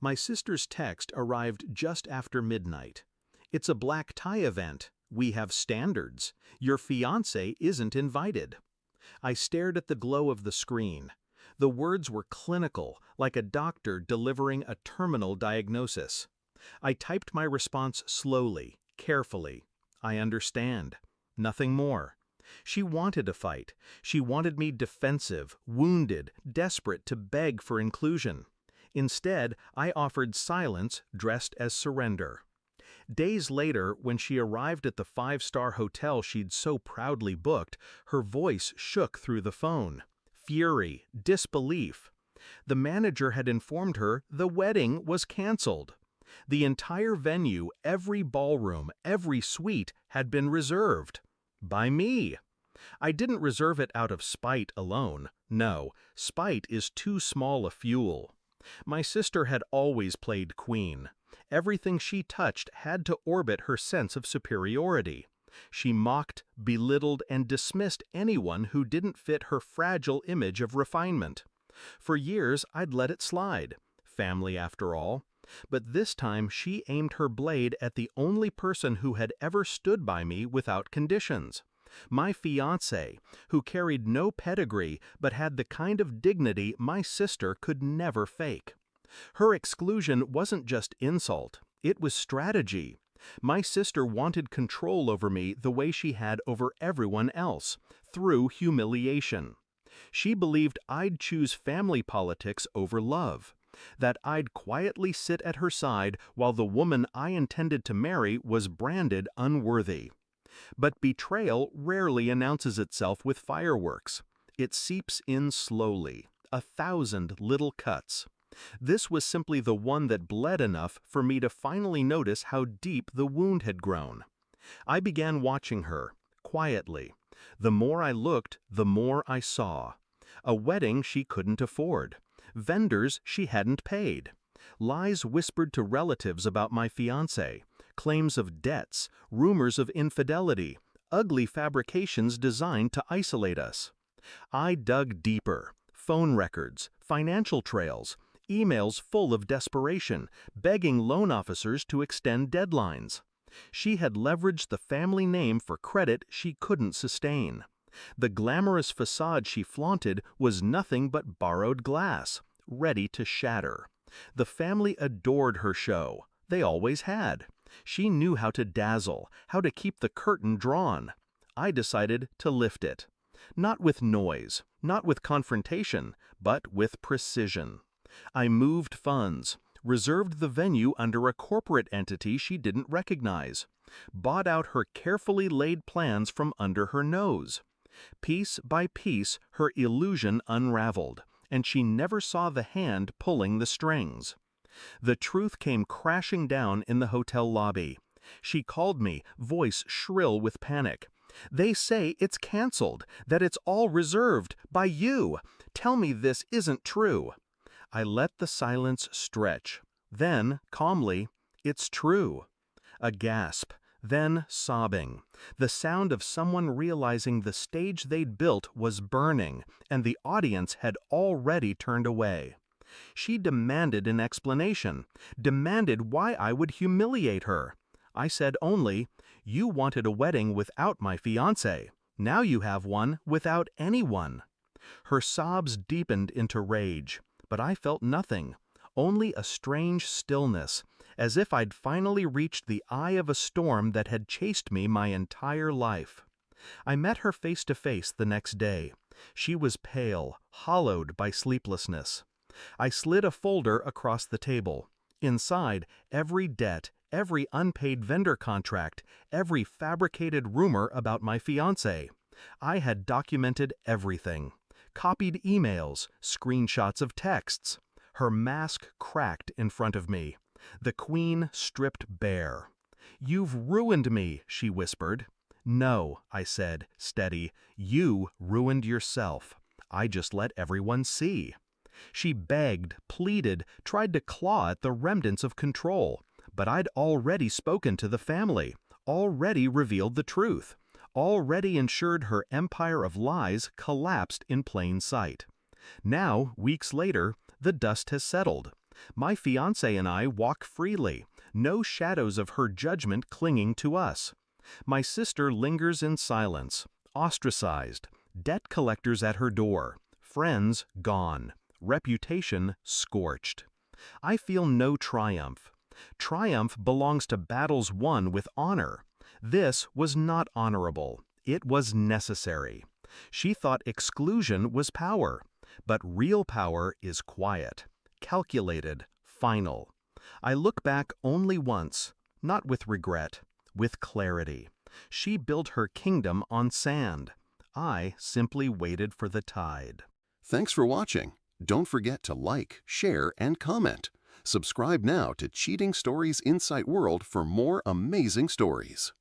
My sister's text arrived just after midnight. "It's a black tie event. We have standards. Your fiancé isn't invited." I stared at the glow of the screen. The words were clinical, like a doctor delivering a terminal diagnosis. I typed my response slowly, carefully. "I understand." Nothing more. She wanted a fight. She wanted me defensive, wounded, desperate to beg for inclusion. Instead, I offered silence dressed as surrender. Days later, when she arrived at the five-star hotel she'd so proudly booked, her voice shook through the phone. Fury, disbelief. The manager had informed her the wedding was canceled. The entire venue, every ballroom, every suite had been reserved. By me. I didn't reserve it out of spite alone. No, spite is too small a fuel. My sister had always played queen. Everything she touched had to orbit her sense of superiority. She mocked, belittled, and dismissed anyone who didn't fit her fragile image of refinement. For years, I'd let it slide. Family, after all. But this time, she aimed her blade at the only person who had ever stood by me without conditions. My fiancé, who carried no pedigree but had the kind of dignity my sister could never fake. Her exclusion wasn't just insult, it was strategy. My sister wanted control over me the way she had over everyone else, through humiliation. She believed I'd choose family politics over love, that I'd quietly sit at her side while the woman I intended to marry was branded unworthy. But betrayal rarely announces itself with fireworks. It seeps in slowly, 1,000 little cuts. This was simply the one that bled enough for me to finally notice how deep the wound had grown. I began watching her, quietly. The more I looked, the more I saw. A wedding she couldn't afford. Vendors she hadn't paid. Lies whispered to relatives about my fiancé. Claims of debts, rumors of infidelity, ugly fabrications designed to isolate us. I dug deeper. Phone records, financial trails, emails full of desperation, begging loan officers to extend deadlines. She had leveraged the family name for credit she couldn't sustain. The glamorous facade she flaunted was nothing but borrowed glass, ready to shatter. The family adored her show. They always had. She knew how to dazzle, how to keep the curtain drawn. I decided to lift it. Not with noise, not with confrontation, but with precision. I moved funds, reserved the venue under a corporate entity she didn't recognize, bought out her carefully laid plans from under her nose. Piece by piece, her illusion unraveled, and she never saw the hand pulling the strings. The truth came crashing down in the hotel lobby. She called me, voice shrill with panic. "They say it's canceled, that it's all reserved by you. Tell me this isn't true." I let the silence stretch. Then, calmly, "It's true." A gasp, then sobbing. The sound of someone realizing the stage they'd built was burning, and the audience had already turned away. She demanded an explanation, demanded why I would humiliate her. I said only, "You wanted a wedding without my fiancé. Now you have one without anyone." Her sobs deepened into rage, but I felt nothing, only a strange stillness, as if I'd finally reached the eye of a storm that had chased me my entire life. I met her face to face the next day. She was pale, hollowed by sleeplessness. I slid a folder across the table. Inside, every debt, every unpaid vendor contract, every fabricated rumor about my fiancé. I had documented everything. Copied emails, screenshots of texts. Her mask cracked in front of me. The queen stripped bare. "You've ruined me," she whispered. "No," I said, steady. "You ruined yourself. I just let everyone see." She begged, pleaded, tried to claw at the remnants of control. But I'd already spoken to the family, already revealed the truth, already ensured her empire of lies collapsed in plain sight. Now, weeks later, the dust has settled. My fiancé and I walk freely, no shadows of her judgment clinging to us. My sister lingers in silence, ostracized, debt collectors at her door, friends gone, reputation scorched. I feel no triumph. Triumph belongs to battles won with honor. This was not honorable. It was necessary. She thought exclusion was power, but real power is quiet, calculated, final. I look back only once, not with regret, with clarity. She built her kingdom on sand. I simply waited for the tide. Thanks for watching. Don't forget to like, share, and comment. Subscribe now to Cheating Stories Insight World for more amazing stories.